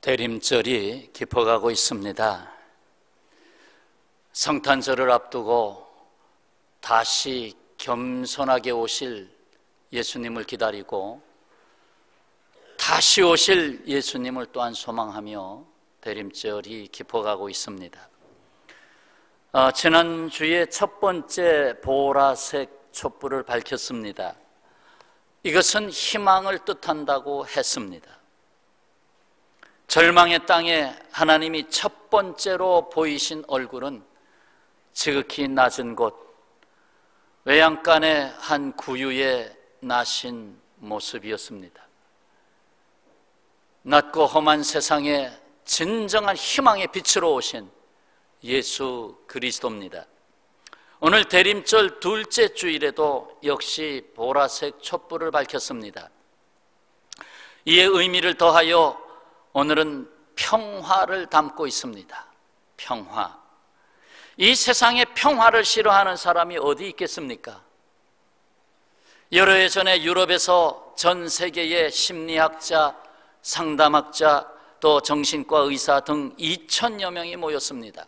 대림절이 깊어가고 있습니다. 성탄절을 앞두고 다시 겸손하게 오실 예수님을 기다리고 다시 오실 예수님을 또한 소망하며 대림절이 깊어가고 있습니다. 지난주에 첫 번째 보라색 촛불을 밝혔습니다. 이것은 희망을 뜻한다고 했습니다. 절망의 땅에 하나님이 첫 번째로 보이신 얼굴은 지극히 낮은 곳 외양간의 한 구유에 나신 모습이었습니다. 낮고 험한 세상에 진정한 희망의 빛으로 오신 예수 그리스도입니다. 오늘 대림절 둘째 주일에도 역시 보라색 촛불을 밝혔습니다. 이에 의미를 더하여 오늘은 평화를 담고 있습니다. 평화. 이 세상에 평화를 싫어하는 사람이 어디 있겠습니까? 여러 해 전에 유럽에서 전 세계의 심리학자, 상담학자, 또 정신과 의사 등 2,000여 명이 모였습니다.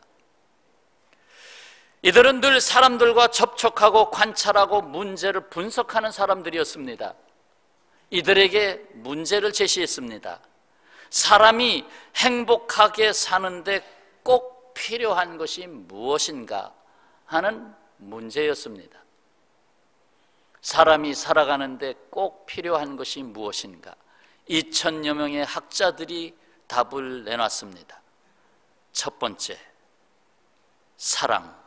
이들은 늘 사람들과 접촉하고 관찰하고 문제를 분석하는 사람들이었습니다. 이들에게 문제를 제시했습니다. 사람이 행복하게 사는데 꼭 필요한 것이 무엇인가 하는 문제였습니다. 사람이 살아가는데 꼭 필요한 것이 무엇인가? 2,000여 명의 학자들이 답을 내놨습니다. 첫 번째, 사랑.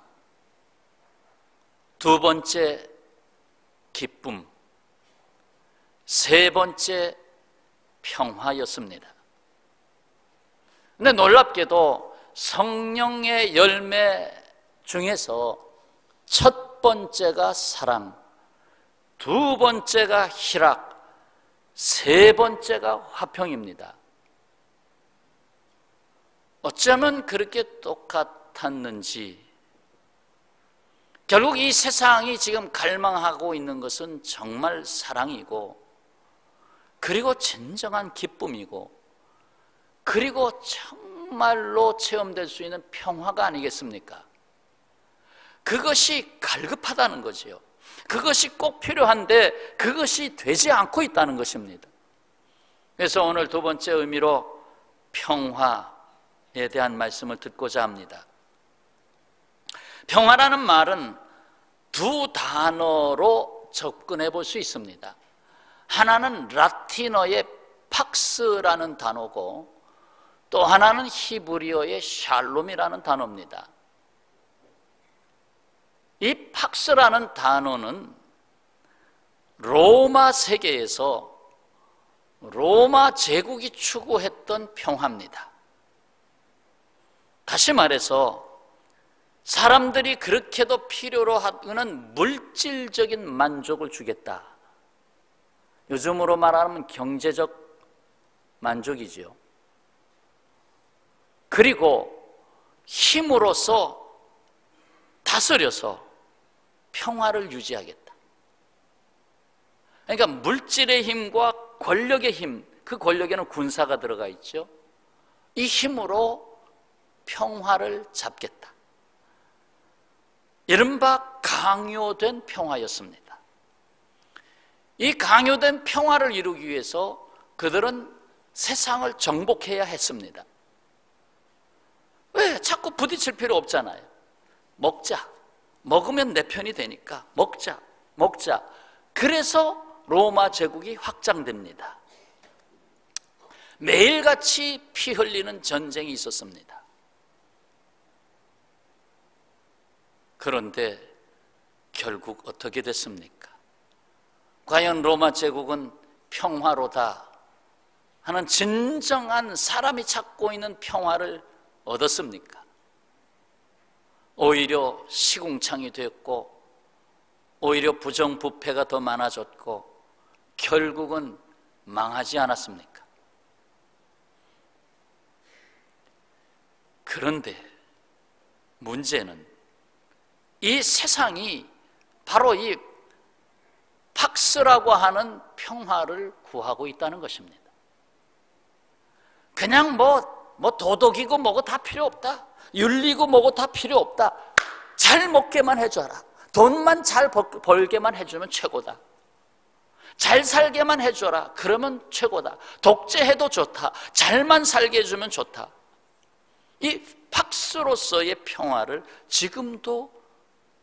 두 번째, 기쁨. 세 번째, 평화였습니다. 근데 놀랍게도 성령의 열매 중에서 첫 번째가 사랑, 두 번째가 희락, 세 번째가 화평입니다. 어쩌면 그렇게 똑같았는지, 결국 이 세상이 지금 갈망하고 있는 것은 정말 사랑이고, 그리고 진정한 기쁨이고, 그리고 정말로 체험될 수 있는 평화가 아니겠습니까? 그것이 갈급하다는 거지요. 그것이 꼭 필요한데 그것이 되지 않고 있다는 것입니다. 그래서 오늘 두 번째 의미로 평화에 대한 말씀을 듣고자 합니다. 평화라는 말은 두 단어로 접근해 볼 수 있습니다. 하나는 라틴어의 팍스라는 단어고, 또 하나는 히브리어의 샬롬이라는 단어입니다. 이 팍스라는 단어는 로마 세계에서 로마 제국이 추구했던 평화입니다. 다시 말해서 사람들이 그렇게도 필요로 하는 물질적인 만족을 주겠다. 요즘으로 말하면 경제적 만족이지요. 그리고 힘으로써 다스려서 평화를 유지하겠다. 그러니까 물질의 힘과 권력의 힘, 그 권력에는 군사가 들어가 있죠. 이 힘으로 평화를 잡겠다. 이른바 강요된 평화였습니다. 이 강요된 평화를 이루기 위해서 그들은 세상을 정복해야 했습니다. 왜? 자꾸 부딪힐 필요 없잖아요. 먹자. 먹으면 내 편이 되니까 먹자. 그래서 로마 제국이 확장됩니다. 매일같이 피 흘리는 전쟁이 있었습니다. 그런데 결국 어떻게 됐습니까? 과연 로마 제국은 평화로다 하는 진정한 사람이 찾고 있는 평화를 얻었습니까? 오히려 시궁창이 됐고, 오히려 부정부패가 더 많아졌고, 결국은 망하지 않았습니까? 그런데 문제는 이 세상이 바로 이 팍스라고 하는 평화를 구하고 있다는 것입니다. 그냥 뭐 도덕이고 뭐고 다 필요 없다. 윤리고 뭐고 다 필요 없다. 잘 먹게만 해줘라. 돈만 잘 벌게만 해주면 최고다. 잘 살게만 해줘라. 그러면 최고다. 독재해도 좋다. 잘만 살게 해주면 좋다. 이 팍스로서의 평화를 지금도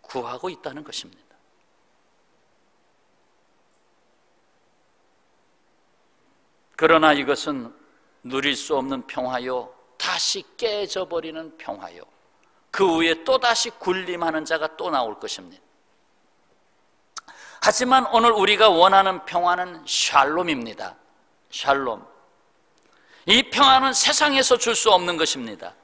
구하고 있다는 것입니다. 그러나 이것은 누릴 수 없는 평화요, 다시 깨져버리는 평화요, 그 후에 또다시 군림하는 자가 또 나올 것입니다. 하지만 오늘 우리가 원하는 평화는 샬롬입니다. 샬롬. 이 평화는 세상에서 줄 수 없는 것입니다.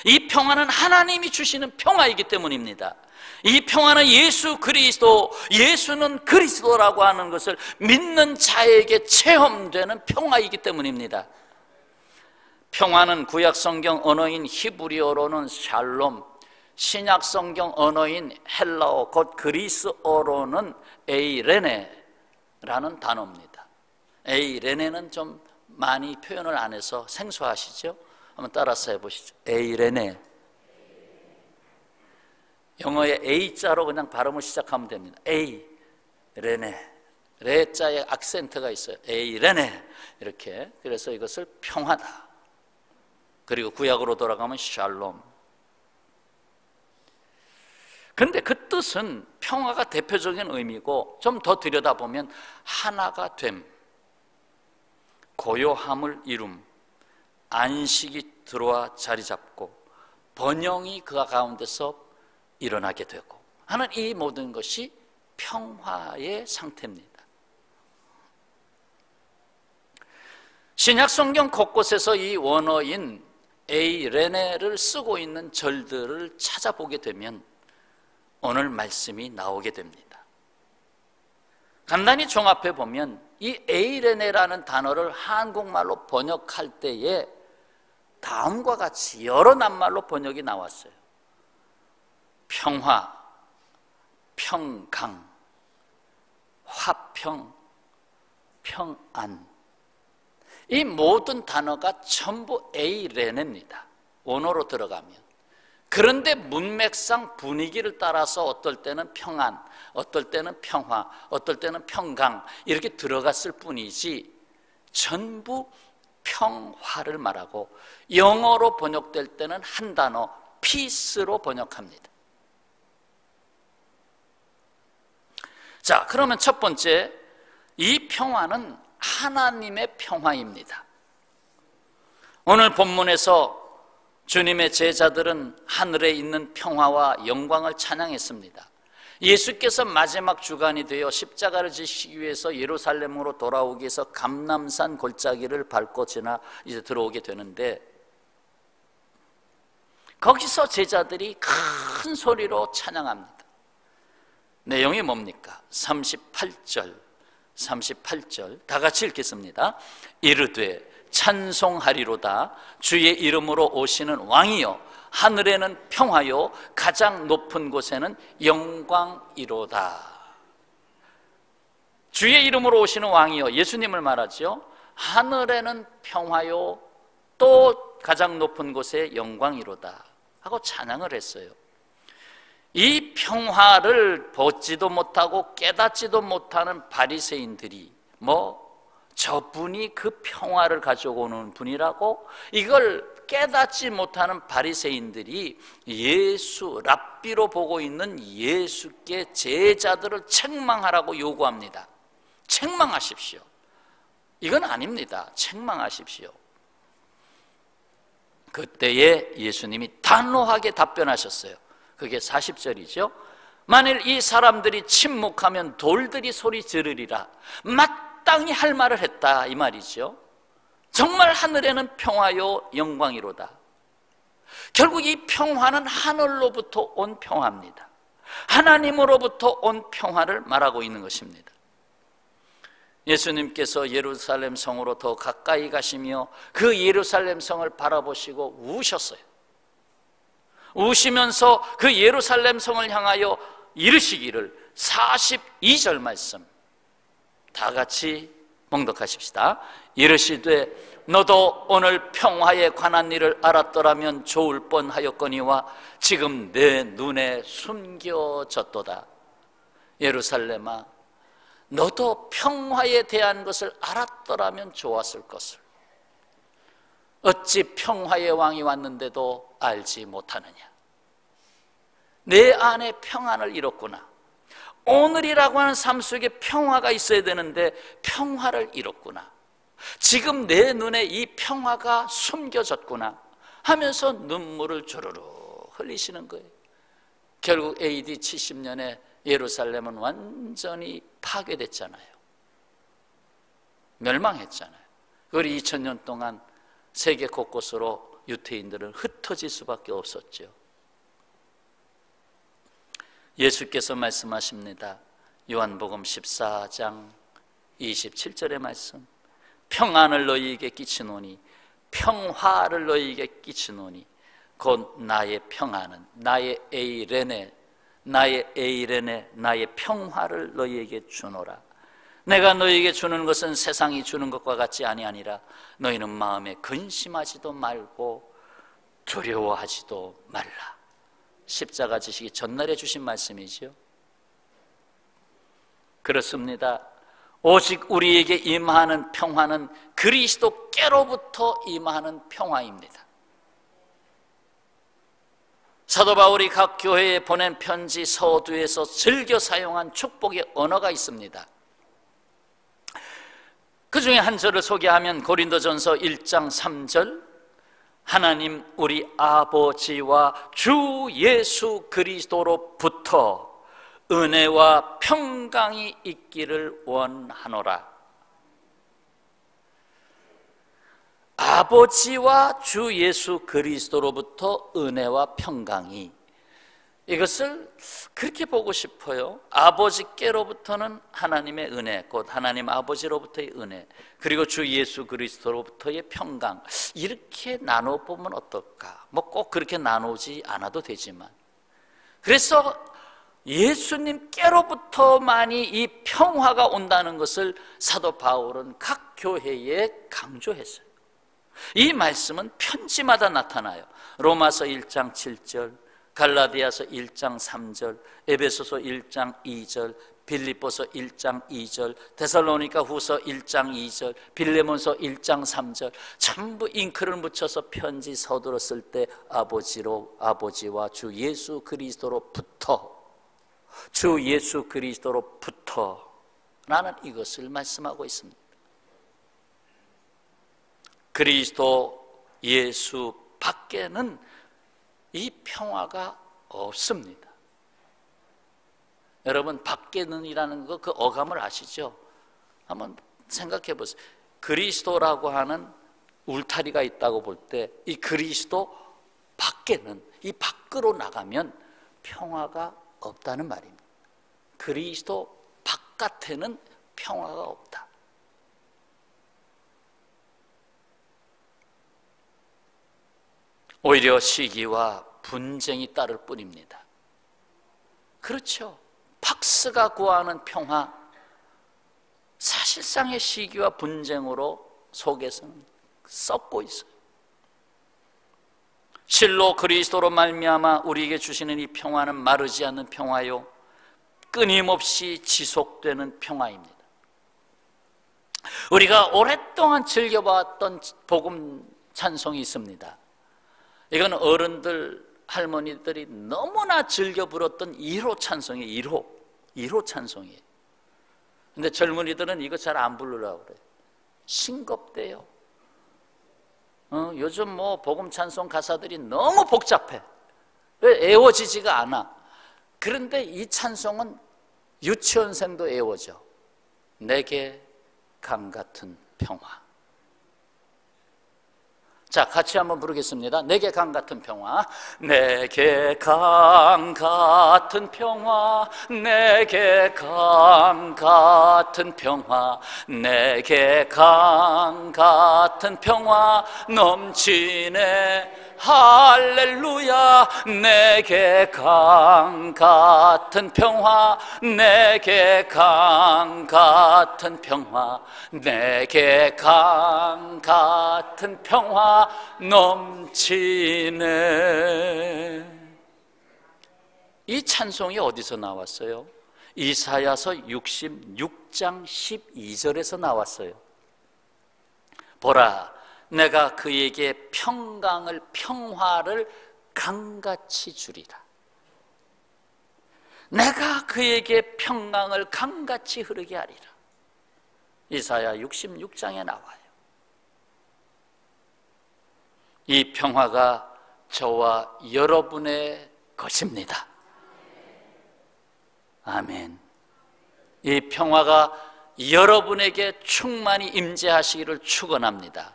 이 평화는 하나님이 주시는 평화이기 때문입니다. 이 평화는 예수 그리스도, 예수는 그리스도라고 하는 것을 믿는 자에게 체험되는 평화이기 때문입니다. 평화는 구약 성경 언어인 히브리어로는 샬롬, 신약 성경 언어인 헬라어 곧 그리스어로는 에이레네라는 단어입니다. 에이레네는 좀 많이 표현을 안 해서 생소하시죠? 한번 따라서 해보시죠. 에이레네. 영어의 A자로 그냥 발음을 시작하면 됩니다. 에이레네. 레자에 악센트가 있어요. 에이레네. 이렇게. 그래서 이것을 평화다. 그리고 구약으로 돌아가면 샬롬. 근데 그 뜻은 평화가 대표적인 의미고, 좀 더 들여다보면 하나가 됨, 고요함을 이룸, 안식이 들어와 자리 잡고 번영이 그 가운데서 일어나게 되고 하는 이 모든 것이 평화의 상태입니다. 신약 성경 곳곳에서 이 원어인 에이레네를 쓰고 있는 절들을 찾아보게 되면 오늘 말씀이 나오게 됩니다. 간단히 종합해 보면 이 에이레네라는 단어를 한국말로 번역할 때에 다음과 같이 여러 낱말로 번역이 나왔어요. 평화, 평강, 화평, 평안. 이 모든 단어가 전부 에이레네입니다. 원어로 들어가면. 그런데 문맥상 분위기를 따라서 어떨 때는 평안, 어떨 때는 평화, 어떨 때는 평강 이렇게 들어갔을 뿐이지 전부 평화를 말하고, 영어로 번역될 때는 한 단어 peace로 번역합니다. 자, 그러면 첫 번째, 이 평화는 하나님의 평화입니다. 오늘 본문에서 주님의 제자들은 하늘에 있는 평화와 영광을 찬양했습니다. 예수께서 마지막 주간이 되어 십자가를 지시기 위해서 예루살렘으로 돌아오기 위해서 감람산 골짜기를 밟고 지나 이제 들어오게 되는데, 거기서 제자들이 큰 소리로 찬양합니다. 내용이 뭡니까? 38절 다 같이 읽겠습니다. 이르되 찬송하리로다 주의 이름으로 오시는 왕이여, 하늘에는 평화요 가장 높은 곳에는 영광이로다. 주의 이름으로 오시는 왕이여, 예수님을 말하죠. 하늘에는 평화요 또 가장 높은 곳에 영광이로다 하고 찬양을 했어요. 이 평화를 보지도 못하고 깨닫지도 못하는 바리새인들이 저분이 그 평화를 가져오는 분이라고, 이걸 깨닫지 못하는 바리새인들이 예수, 랍비로 보고 있는 예수께 제자들을 책망하라고 요구합니다. 책망하십시오. 이건 아닙니다. 책망하십시오. 그때에 예수님이 단호하게 답변하셨어요. 그게 40절이죠. 만일 이 사람들이 침묵하면 돌들이 소리 지르리라. 마땅히 할 말을 했다 이 말이죠. 정말 하늘에는 평화요 영광이로다. 결국 이 평화는 하늘로부터 온 평화입니다. 하나님으로부터 온 평화를 말하고 있는 것입니다. 예수님께서 예루살렘 성으로 더 가까이 가시며 그 예루살렘 성을 바라보시고 우셨어요. 우시면서 그 예루살렘 성을 향하여 이르시기를, 42절 말씀 다 같이 봉독하십시다. 이르시되 너도 오늘 평화에 관한 일을 알았더라면 좋을 뻔하였거니와 지금 내 눈에 숨겨졌도다. 예루살렘아, 너도 평화에 대한 것을 알았더라면 좋았을 것을. 어찌 평화의 왕이 왔는데도 알지 못하느냐. 내 안에 평안을 잃었구나. 오늘이라고 하는 삶 속에 평화가 있어야 되는데 평화를 잃었구나. 지금 내 눈에 이 평화가 숨겨졌구나 하면서 눈물을 주르르 흘리시는 거예요. 결국 AD 70년에 예루살렘은 완전히 파괴됐잖아요. 멸망했잖아요. 그리고 2000년 동안 세계 곳곳으로 유태인들은 흩어질 수밖에 없었죠. 예수께서 말씀하십니다. 요한복음 14장 27절의 말씀. 평안을 너희에게 끼치노니, 평화를 너희에게 끼치노니 곧 나의 평안은, 나의 에이레네, 나의 평화를 너희에게 주노라. 내가 너희에게 주는 것은 세상이 주는 것과 같지 아니하니라. 너희는 마음에 근심하지도 말고 두려워하지도 말라. 십자가 지시기 전날에 주신 말씀이지요. 그렇습니다. 오직 우리에게 임하는 평화는 그리스도께로부터 임하는 평화입니다. 사도 바울이 각 교회에 보낸 편지 서두에서 즐겨 사용한 축복의 언어가 있습니다. 그 중에 한 절을 소개하면 고린도전서 1장 3절, 하나님 우리 아버지와 주 예수 그리스도로부터 은혜와 평강이 있기를 원하노라. 아버지와 주 예수 그리스도로부터 은혜와 평강이, 이것을 그렇게 보고 싶어요. 아버지께로부터는 하나님의 은혜, 곧 하나님 아버지로부터의 은혜, 그리고 주 예수 그리스도로부터의 평강, 이렇게 나눠보면 어떨까? 뭐 꼭 그렇게 나누지 않아도 되지만, 그래서 예수님께로부터만이 이 평화가 온다는 것을 사도 바울은 각 교회에 강조했어요. 이 말씀은 편지마다 나타나요. 로마서 1장 7절, 갈라디아서 1장 3절, 에베소서 1장 2절, 빌립보서 1장 2절, 데살로니가 후서 1장 2절, 빌레몬서 1장 3절, 전부 잉크를 묻혀서 편지 서두로 쓸 때 아버지와 주 예수 그리스도로부터, 주 예수 그리스도로부터 라는 이것을 말씀하고 있습니다. 그리스도 예수 밖에는 이 평화가 없습니다. 여러분, 밖에는이라는 거, 그 어감을 아시죠? 한번 생각해 보세요. 그리스도라고 하는 울타리가 있다고 볼 때 이 그리스도 밖에는, 이 밖으로 나가면 평화가 없다는 말입니다. 그리스도 바깥에는 평화가 없다. 오히려 시기와 분쟁이 따를 뿐입니다. 그렇죠. 팍스가 구하는 평화, 사실상의 시기와 분쟁으로 속에서는 썩고 있어요. 실로 그리스도로 말미암아 우리에게 주시는 이 평화는 마르지 않는 평화요, 끊임없이 지속되는 평화입니다. 우리가 오랫동안 즐겨봤던 복음 찬송이 있습니다. 이건 어른들, 할머니들이 너무나 즐겨 부렀던 1호 찬송이에요. 1호 찬송이에요. 근데 젊은이들은 이거 잘 안 부르려고 그래요. 싱겁대요. 요즘 뭐 복음 찬송 가사들이 너무 복잡해. 애워지지가 않아. 그런데 이 찬송은 유치원생도 애워져. 내게 강 같은 평화. 자, 같이 한번 부르겠습니다. 내게 강 같은 평화. 내게 강 같은 평화, 내게 강 같은 평화, 내게 강 같은 평화 넘치네 할렐루야. 내게 강 같은 평화, 내게 강 같은 평화, 내게 강 같은 평화 넘치네. 이 찬송이 어디서 나왔어요? 이사야서 66장 12절에서 나왔어요. 보라, 내가 그에게 평화를 강같이 주리라. 내가 그에게 평강을 강같이 흐르게 하리라. 이사야 66장에 나와요. 이 평화가 저와 여러분의 것입니다. 아멘. 이 평화가 여러분에게 충만히 임재하시기를 축원합니다.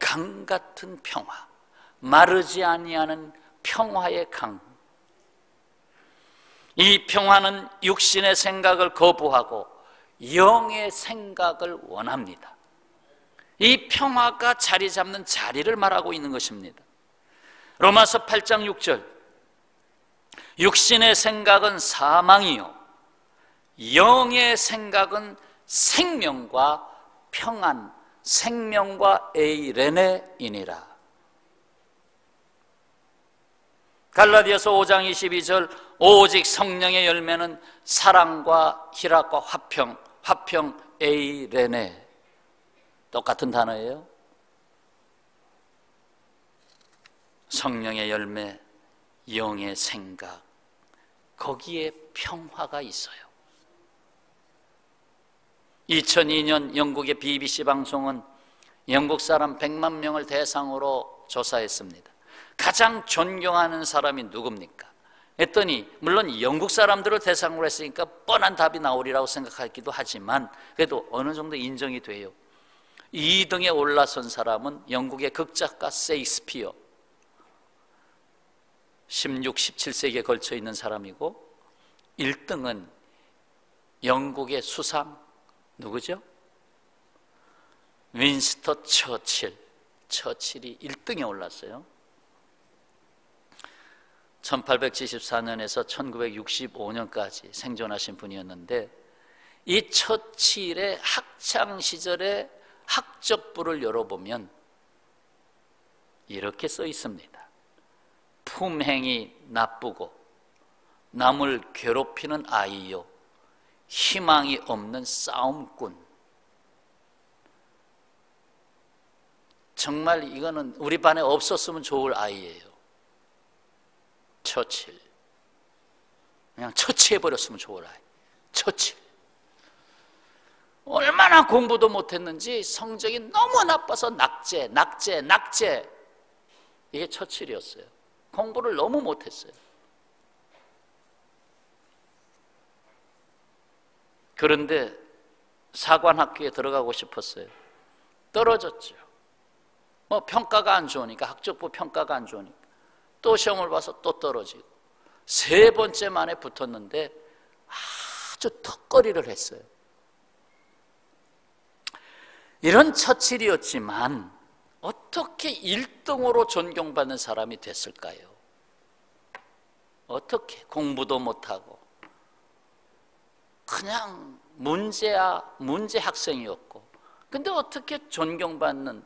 강 같은 평화, 마르지 아니하는 평화의 강. 이 평화는 육신의 생각을 거부하고 영의 생각을 원합니다. 이 평화가 자리 잡는 자리를 말하고 있는 것입니다. 로마서 8장 6절, 육신의 생각은 사망이요 영의 생각은 생명과 평안, 생명과 에이레네이니라. 갈라디아서 5장 22절, 오직 성령의 열매는 사랑과 희락과 화평 에이레네. 똑같은 단어예요. 성령의 열매, 영의 생각, 거기에 평화가 있어요. 2002년 영국의 BBC 방송은 영국 사람 100만 명을 대상으로 조사했습니다. 가장 존경하는 사람이 누굽니까? 했더니 물론 영국 사람들을 대상으로 했으니까 뻔한 답이 나오리라고 생각하기도 하지만 그래도 어느 정도 인정이 돼요. 2등에 올라선 사람은 영국의 극작가 세익스피어, 16, 17세기에 걸쳐 있는 사람이고, 1등은 영국의 수상 누구죠? 윈스턴 처칠이 1등에 올랐어요. 1874년에서 1965년까지 생존하신 분이었는데, 이 처칠의 학창시절의 학적부를 열어보면 이렇게 써 있습니다. 품행이 나쁘고 남을 괴롭히는 아이요 희망이 없는 싸움꾼. 정말 이거는 우리 반에 없었으면 좋을 아이예요. 처칠. 그냥 처치해버렸으면 좋을 아이. 처칠. 얼마나 공부도 못했는지 성적이 너무 나빠서 낙제. 이게 처칠이었어요. 공부를 너무 못했어요. 그런데 사관학교에 들어가고 싶었어요. 떨어졌죠. 평가가 안 좋으니까, 학적부 평가가 안 좋으니까 또 시험을 봐서 또 떨어지고 3번째 만에 붙었는데 아주 턱걸이를 했어요. 이런 처칠이었지만 어떻게 1등으로 존경받는 사람이 됐을까요? 어떻게? 공부도 못하고 그냥 문제 학생이었고, 근데 어떻게 존경받는,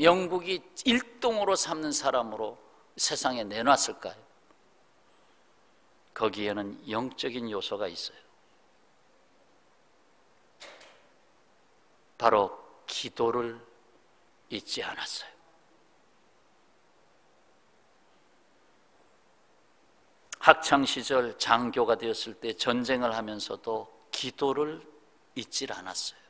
영국이 1등으로 삼는 사람으로 세상에 내놨을까요? 거기에는 영적인 요소가 있어요. 바로 기도를 잊지 않았어요. 학창시절 장교가 되었을 때 전쟁을 하면서도 기도를 잊질 않았어요.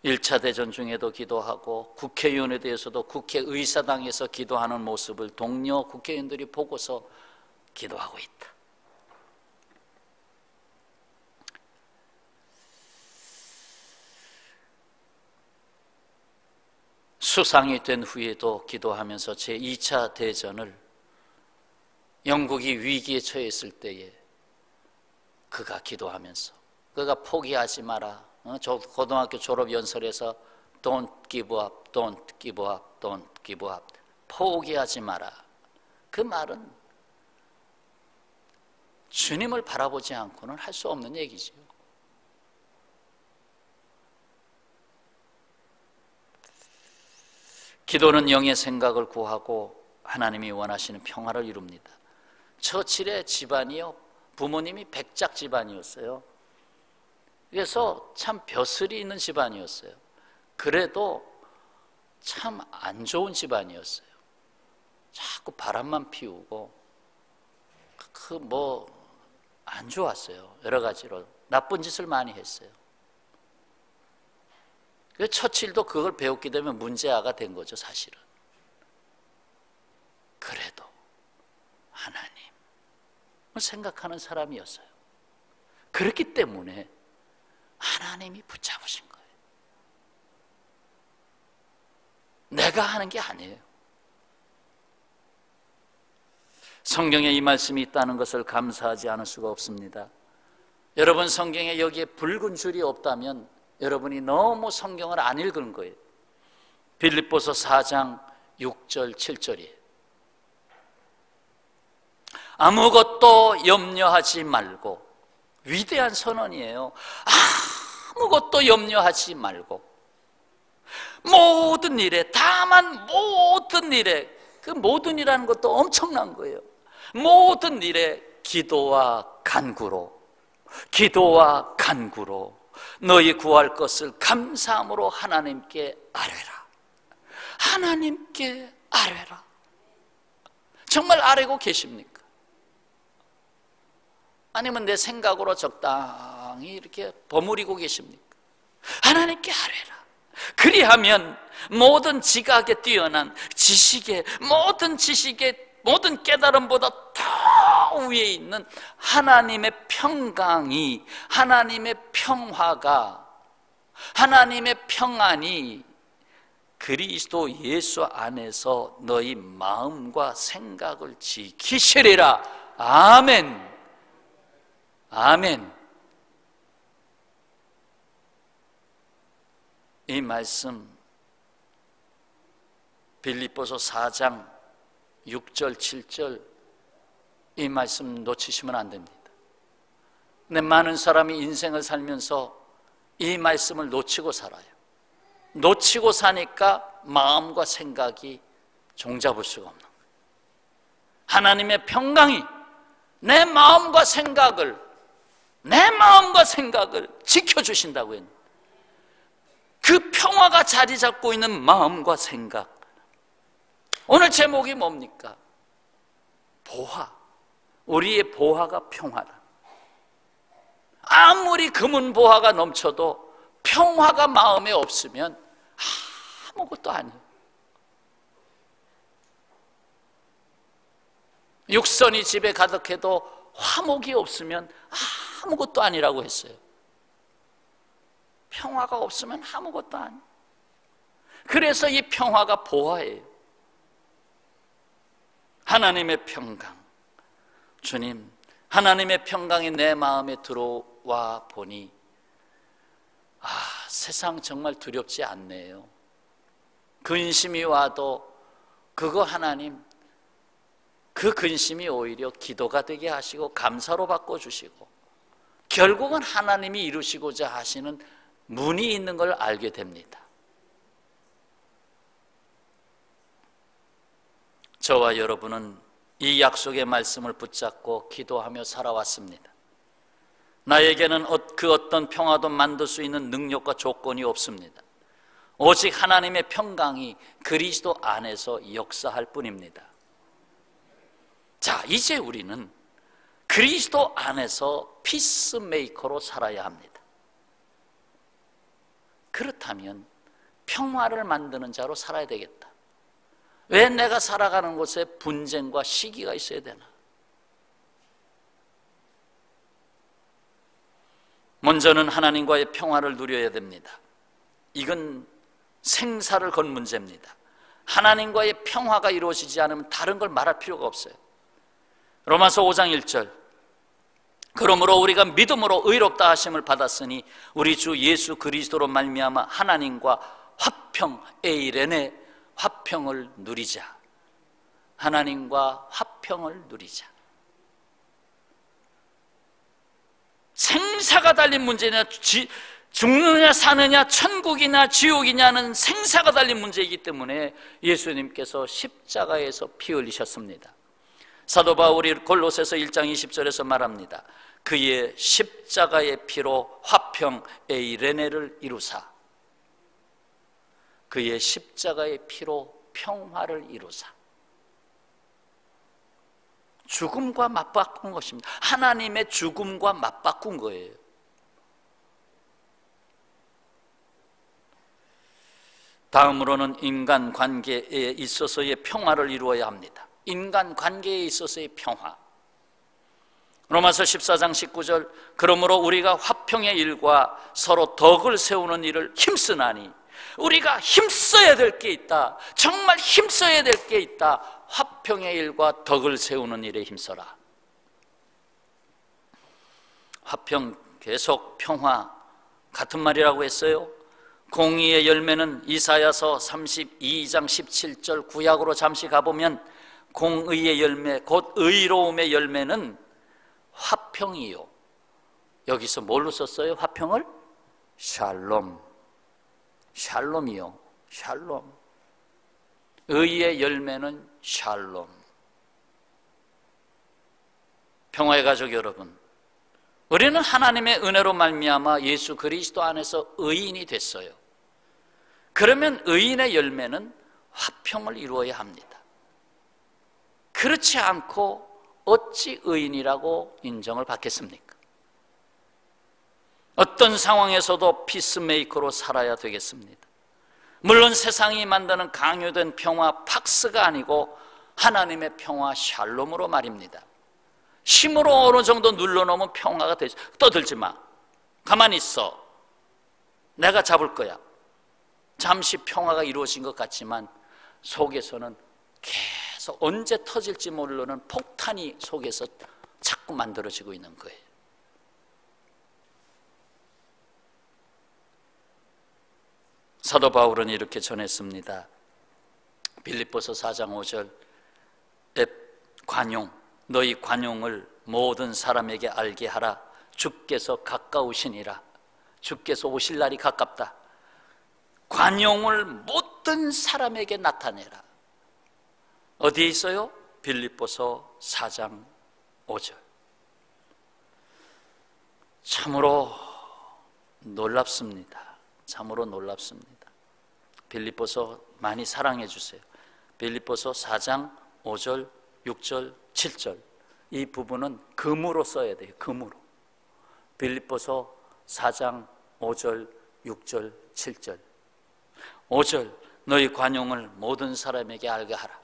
1차 대전 중에도 기도하고, 국회의원에 대해서도 국회의사당에서 기도하는 모습을 동료 국회의원들이 보고서 기도하고 있다. 수상이 된 후에도 기도하면서 제2차 대전을 영국이 위기에 처했을 때에 그가 기도하면서, 그가 포기하지 마라, 고등학교 졸업 연설에서 Don't give up, don't give up, don't give up. 포기하지 마라. 그 말은 주님을 바라보지 않고는 할 수 없는 얘기지요. 기도는 영의 생각을 구하고 하나님이 원하시는 평화를 이룹니다. 처칠의 집안이요, 부모님이 백작 집안이었어요. 그래서 참 벼슬이 있는 집안이었어요. 그래도 참 안 좋은 집안이었어요. 자꾸 바람만 피우고 안 좋았어요. 여러 가지로 나쁜 짓을 많이 했어요. 그래서 처칠도 그걸 배웠기 때문에 문제아가 된 거죠, 사실은. 그래도 하나님을 생각하는 사람이었어요. 그렇기 때문에 하나님이 붙잡으신 거예요. 내가 하는 게 아니에요. 성경에 이 말씀이 있다는 것을 감사하지 않을 수가 없습니다. 여러분, 성경에 여기에 붉은 줄이 없다면 여러분이 너무 성경을 안 읽은 거예요. 빌립보서 4장 6절 7절이에요. 아무것도 염려하지 말고, 위대한 선언이에요. 아무것도 염려하지 말고 모든 일에, 다만 모든 일에, 그 모든 일이라는 것도 엄청난 거예요. 모든 일에 기도와 간구로 너희 구할 것을 감사함으로 하나님께 아뢰라. 하나님께 아뢰라. 정말 아뢰고 계십니까? 아니면 내 생각으로 적당히 이렇게 버무리고 계십니까? 하나님께 아뢰라. 그리하면 모든 지각에 뛰어난 지식의, 모든 깨달음보다 더 위에 있는 하나님의 평강이, 하나님의 평화가, 하나님의 평안이 그리스도 예수 안에서 너희 마음과 생각을 지키시리라. 아멘. 아멘. 이 말씀 빌립보서 4장 6절 7절 이 말씀 놓치시면 안 됩니다. 근데 많은 사람이 인생을 살면서 이 말씀을 놓치고 살아요. 놓치고 사니까 마음과 생각이 종잡을 수가 없는 거예요. 하나님의 평강이 내 마음과 생각을 지켜주신다고 했는데, 그 평화가 자리 잡고 있는 마음과 생각. 오늘 제목이 뭡니까? 보화. 우리의 보화가 평화다. 아무리 금은 보화가 넘쳐도 평화가 마음에 없으면 아무것도 아니에요. 육선이 집에 가득해도 화목이 없으면 아무것도 아니라고 했어요. 평화가 없으면 아무것도 아니에요. 그래서 이 평화가 보화예요. 하나님의 평강. 주님, 하나님의 평강이 내 마음에 들어와 보니 세상 정말 두렵지 않네요. 근심이 와도 그거 하나님, 그 근심이 오히려 기도가 되게 하시고 감사로 바꿔주시고 결국은 하나님이 이루시고자 하시는 문이 있는 걸 알게 됩니다. 저와 여러분은 이 약속의 말씀을 붙잡고 기도하며 살아왔습니다. 나에게는 그 어떤 평화도 만들 수 있는 능력과 조건이 없습니다. 오직 하나님의 평강이 그리스도 안에서 역사할 뿐입니다. 자, 이제 우리는 그리스도 안에서 피스메이커로 살아야 합니다. 그렇다면 평화를 만드는 자로 살아야 되겠다. 왜 내가 살아가는 곳에 분쟁과 시기가 있어야 되나? 먼저는 하나님과의 평화를 누려야 됩니다. 이건 생사를 건 문제입니다. 하나님과의 평화가 이루어지지 않으면 다른 걸 말할 필요가 없어요. 로마서 5장 1절, 그러므로 우리가 믿음으로 의롭다 하심을 받았으니 우리 주 예수 그리스도로 말미암아 하나님과 화평, 에이레네, 화평을 누리자. 하나님과 화평을 누리자. 생사가 달린 문제냐, 죽느냐 사느냐, 천국이냐 지옥이냐는 생사가 달린 문제이기 때문에 예수님께서 십자가에서 피 흘리셨습니다. 사도 바울이 골로새서 1장 20절에서 말합니다. 그의 십자가의 피로 화평 에이레네를 이루사. 그의 십자가의 피로 평화를 이루사. 죽음과 맞바꾼 것입니다. 하나님의 죽음과 맞바꾼 거예요. 다음으로는 인간관계에 있어서의 평화를 이루어야 합니다. 인간관계에 있어서의 평화. 로마서 14장 19절, 그러므로 우리가 화평의 일과 서로 덕을 세우는 일을 힘쓰나니, 우리가 힘써야 될 게 있다. 정말 힘써야 될 게 있다. 화평의 일과 덕을 세우는 일에 힘써라. 화평, 계속 평화, 같은 말이라고 했어요. 공의의 열매는 이사야서 32장 17절 구약으로 잠시 가보면 공의의 열매, 곧 의로움의 열매는 화평이요. 여기서 뭘로 썼어요? 화평을? 샬롬. 샬롬이요. 샬롬. 의의 열매는 샬롬. 평화의 가족 여러분, 우리는 하나님의 은혜로 말미암아 예수 그리스도 안에서 의인이 됐어요. 그러면 의인의 열매는 화평을 이루어야 합니다. 그렇지 않고 어찌 의인이라고 인정을 받겠습니까? 어떤 상황에서도 피스메이커로 살아야 되겠습니다. 물론 세상이 만드는 강요된 평화 팍스가 아니고 하나님의 평화 샬롬으로 말입니다. 힘으로 어느 정도 눌러놓으면 평화가 되죠. 떠들지 마. 가만히 있어. 내가 잡을 거야. 잠시 평화가 이루어진 것 같지만 속에서는 계속 언제 터질지 모르는 폭탄이 속에서 자꾸 만들어지고 있는 거예요. 사도 바울은 이렇게 전했습니다. 빌립보서 4장 5절, 관용, 너희 관용을 모든 사람에게 알게 하라. 주께서 가까우시니라. 주께서 오실 날이 가깝다. 관용을 모든 사람에게 나타내라. 어디에 있어요? 빌립보서 4장 5절. 참으로 놀랍습니다. 참으로 놀랍습니다. 빌립보서 많이 사랑해 주세요. 빌립보서 4장 5절, 6절, 7절 이 부분은 금으로 써야 돼요. 금으로. 빌립보서 4장 5절, 6절, 7절 5절, 너희 관용을 모든 사람에게 알게 하라.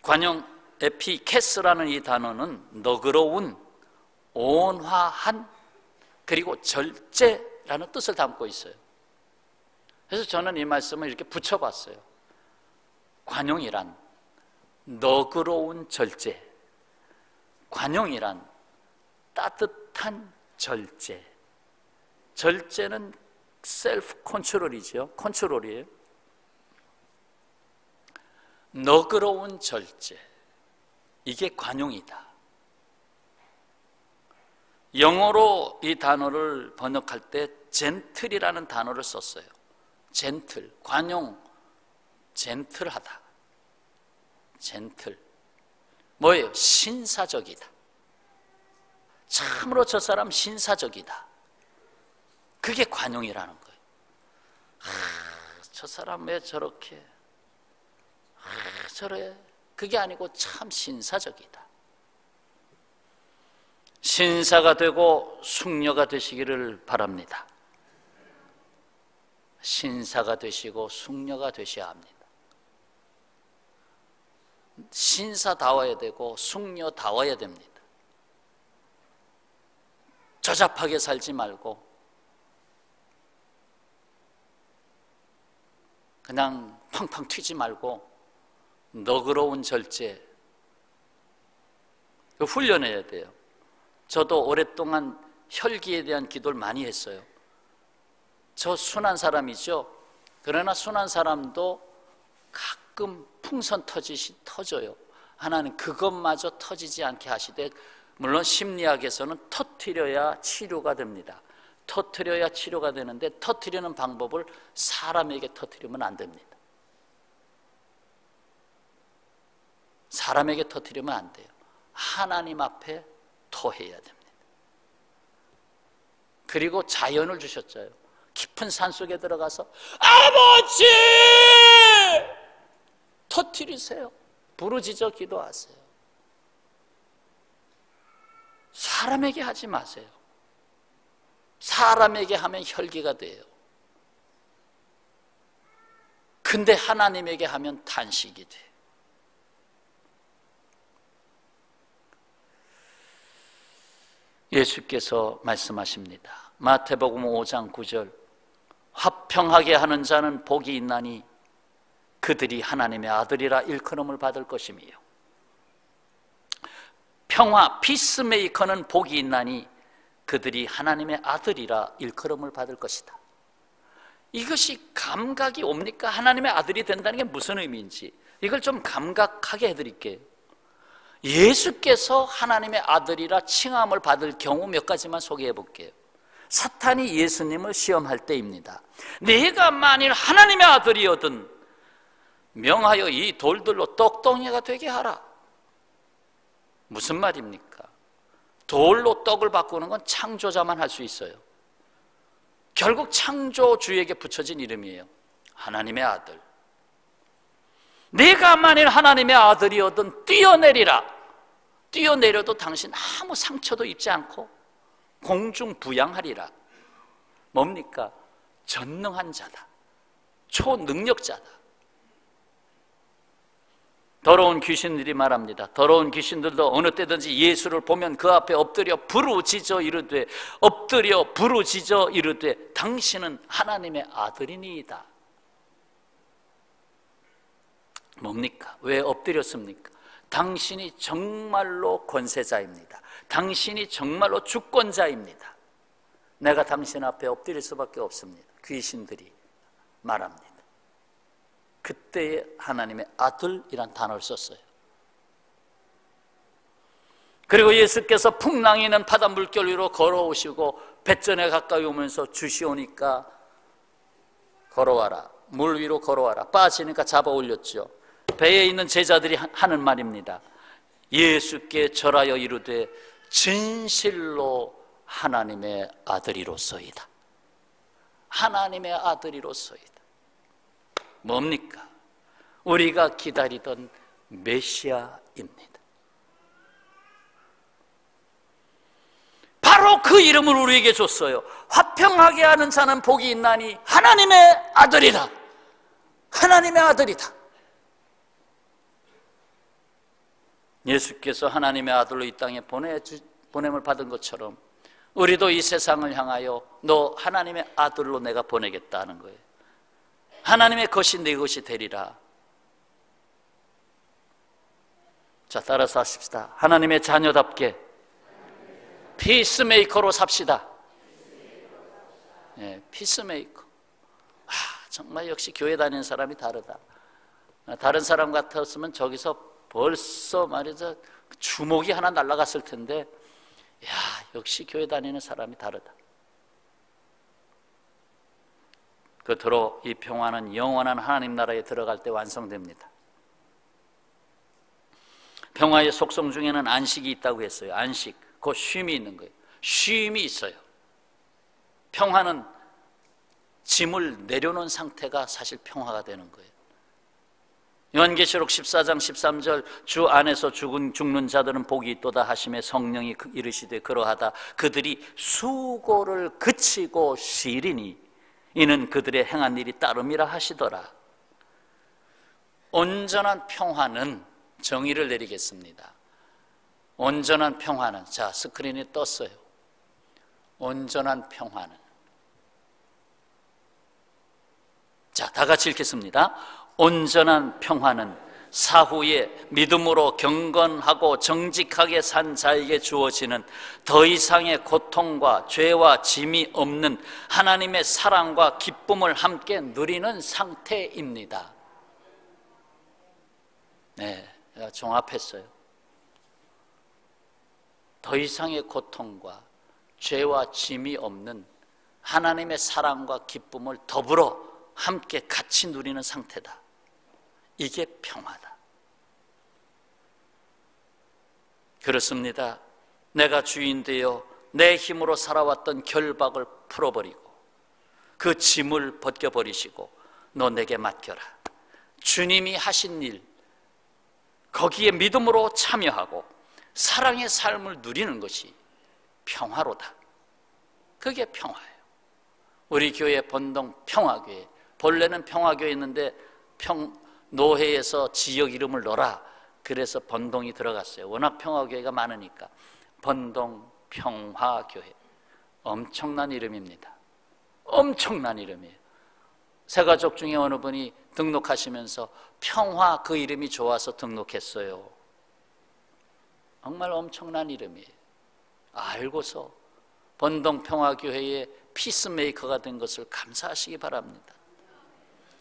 관용, 에피케스라는 이 단어는 너그러운, 온화한, 그리고 절제라는 뜻을 담고 있어요. 그래서 저는 이 말씀을 이렇게 붙여봤어요. 관용이란 너그러운 절제, 관용이란 따뜻한 절제. 절제는 셀프 컨트롤이죠. 컨트롤이에요. 너그러운 절제, 이게 관용이다. 영어로 이 단어를 번역할 때 젠틀이라는 단어를 썼어요. 젠틀, 관용, 젠틀하다. 젠틀, 뭐예요? 신사적이다. 참으로 저 사람 신사적이다. 그게 관용이라는 거예요. 저 사람 왜 저렇게 저래? 그게 아니고 참 신사적이다. 신사가 되고 숙녀가 되시기를 바랍니다. 신사가 되시고 숙녀가 되셔야 합니다. 신사다워야 되고 숙녀다워야 됩니다. 저잡하게 살지 말고 그냥 팡팡 튀지 말고 너그러운 절제, 훈련해야 돼요. 저도 오랫동안 혈기에 대한 기도를 많이 했어요. 저 순한 사람이죠. 그러나 순한 사람도 가끔 풍선 터지시 터져요. 하나님 그것마저 터지지 않게 하시되, 물론 심리학에서는 터뜨려야 치료가 됩니다. 터뜨려야 치료가 되는데, 터뜨리는 방법을 사람에게 터뜨리면 안 됩니다. 사람에게 터뜨리면 안 돼요. 하나님 앞에 토해야 됩니다. 그리고 자연을 주셨어요. 깊은 산속에 들어가서 아버지! 터뜨리세요. 부르짖어 기도하세요. 사람에게 하지 마세요. 사람에게 하면 혈기가 돼요. 근데 하나님에게 하면 탄식이 돼요. 예수께서 말씀하십니다. 마태복음 5장 9절, 화평하게 하는 자는 복이 있나니 그들이 하나님의 아들이라 일컬음을 받을 것이며, 평화, 피스메이커는 복이 있나니 그들이 하나님의 아들이라 일컬음을 받을 것이다. 이것이 감각이 옵니까? 하나님의 아들이 된다는 게 무슨 의미인지 이걸 좀 감각하게 해드릴게요. 예수께서 하나님의 아들이라 칭함을 받을 경우 몇 가지만 소개해 볼게요. 사탄이 예수님을 시험할 때입니다. 내가 만일 하나님의 아들이거든 명하여 이 돌들로 떡덩이가 되게 하라. 무슨 말입니까? 돌로 떡을 바꾸는 건 창조자만 할 수 있어요. 결국 창조주에게 붙여진 이름이에요. 하나님의 아들. 내가 만일 하나님의 아들이거든 뛰어내리라. 뛰어내려도 당신 아무 상처도 입지 않고 공중부양하리라. 뭡니까? 전능한 자다. 초능력자다. 더러운 귀신들이 말합니다. 더러운 귀신들도 어느 때든지 예수를 보면 그 앞에 엎드려 부르짖어 이르되, 엎드려 부르짖어 이르되 당신은 하나님의 아들이니이다. 뭡니까? 왜 엎드렸습니까? 당신이 정말로 권세자입니다. 당신이 정말로 주권자입니다. 내가 당신 앞에 엎드릴 수밖에 없습니다. 귀신들이 말합니다. 그때에 하나님의 아들이란 단어를 썼어요. 그리고 예수께서 풍랑이 있는 바다 물결 위로 걸어오시고 뱃전에 가까이 오면서 주시오니까 걸어와라, 물 위로 걸어와라, 빠지니까 잡아 올렸죠. 배에 있는 제자들이 하는 말입니다. 예수께 절하여 이르되 진실로 하나님의 아들이로소이다. 하나님의 아들이로소이다. 뭡니까? 우리가 기다리던 메시아입니다. 바로 그 이름을 우리에게 줬어요. 화평하게 하는 자는 복이 있나니 하나님의 아들이다. 하나님의 아들이다. 예수께서 하나님의 아들로 이 땅에 보냄을 받은 것처럼 우리도 이 세상을 향하여 너 하나님의 아들로 내가 보내겠다 하는 거예요. 하나님의 것이 내 것이 되리라. 자, 따라서 하십시다. 하나님의 자녀답게 피스메이커로 삽시다. 네, 피스메이커. 정말 역시 교회 다니는 사람이 다르다. 다른 사람 같았으면 저기서 벌써 말이죠 주먹이 하나 날아갔을 텐데, 야, 역시 교회 다니는 사람이 다르다. 그토록 이 평화는 영원한 하나님 나라에 들어갈 때 완성됩니다. 평화의 속성 중에는 안식이 있다고 했어요. 안식, 그 쉼이 있는 거예요. 쉼이 있어요. 평화는 짐을 내려놓은 상태가 사실 평화가 되는 거예요. 요한계시록 14장 13절 주 안에서 죽는 자들은 복이 있도다 하심에 성령이 이르시되 그러하다 그들이 수고를 그치고 쉬리니 이는 그들의 행한 일이 따름이라 하시더라. 온전한 평화는 정의를 내리겠습니다. 온전한 평화는, 자, 스크린에 떴어요. 온전한 평화는, 자, 다 같이 읽겠습니다. 온전한 평화는 사후에 믿음으로 경건하고 정직하게 산 자에게 주어지는 더 이상의 고통과 죄와 짐이 없는 하나님의 사랑과 기쁨을 함께 누리는 상태입니다. 네, 제가 종합했어요. 더 이상의 고통과 죄와 짐이 없는 하나님의 사랑과 기쁨을 더불어 함께 같이 누리는 상태다. 이게 평화다. 그렇습니다. 내가 주인 되어 내 힘으로 살아왔던 결박을 풀어버리고 그 짐을 벗겨버리시고 너 내게 맡겨라. 주님이 하신 일, 거기에 믿음으로 참여하고 사랑의 삶을 누리는 것이 평화로다. 그게 평화예요. 우리 교회 본동 평화교회, 본래는 평화교회였는데 노회에서 지역 이름을 넣어라 그래서 번동이 들어갔어요. 워낙 평화교회가 많으니까. 번동 평화교회. 엄청난 이름입니다. 엄청난 이름이에요. 새가족 중에 어느 분이 등록하시면서 평화 그 이름이 좋아서 등록했어요. 정말 엄청난 이름이에요. 알고서 번동 평화교회의 피스메이커가 된 것을 감사하시기 바랍니다.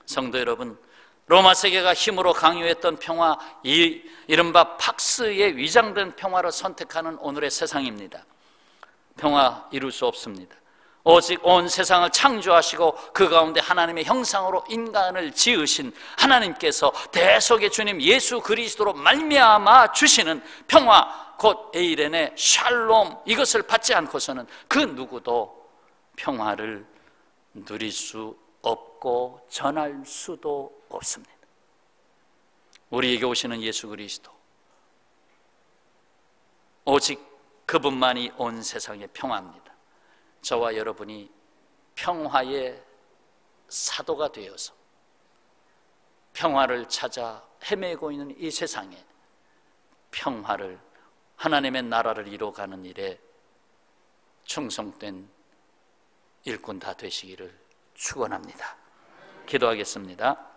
성도 여러분, 로마 세계가 힘으로 강요했던 평화, 이른바 팍스의 위장된 평화를 선택하는 오늘의 세상입니다. 평화 이룰 수 없습니다. 오직 온 세상을 창조하시고 그 가운데 하나님의 형상으로 인간을 지으신 하나님께서 대속의 주님 예수 그리스도로 말미암아 주시는 평화, 곧 에이렌의 샬롬, 이것을 받지 않고서는 그 누구도 평화를 누릴 수 없고 전할 수도 없습니다. 우리에게 오시는 예수 그리스도, 오직 그분만이 온 세상의 평화입니다. 저와 여러분이 평화의 사도가 되어서 평화를 찾아 헤매고 있는 이 세상에 평화를, 하나님의 나라를 이루어가는 일에 충성된 일꾼 다 되시기를 축원합니다. 기도하겠습니다.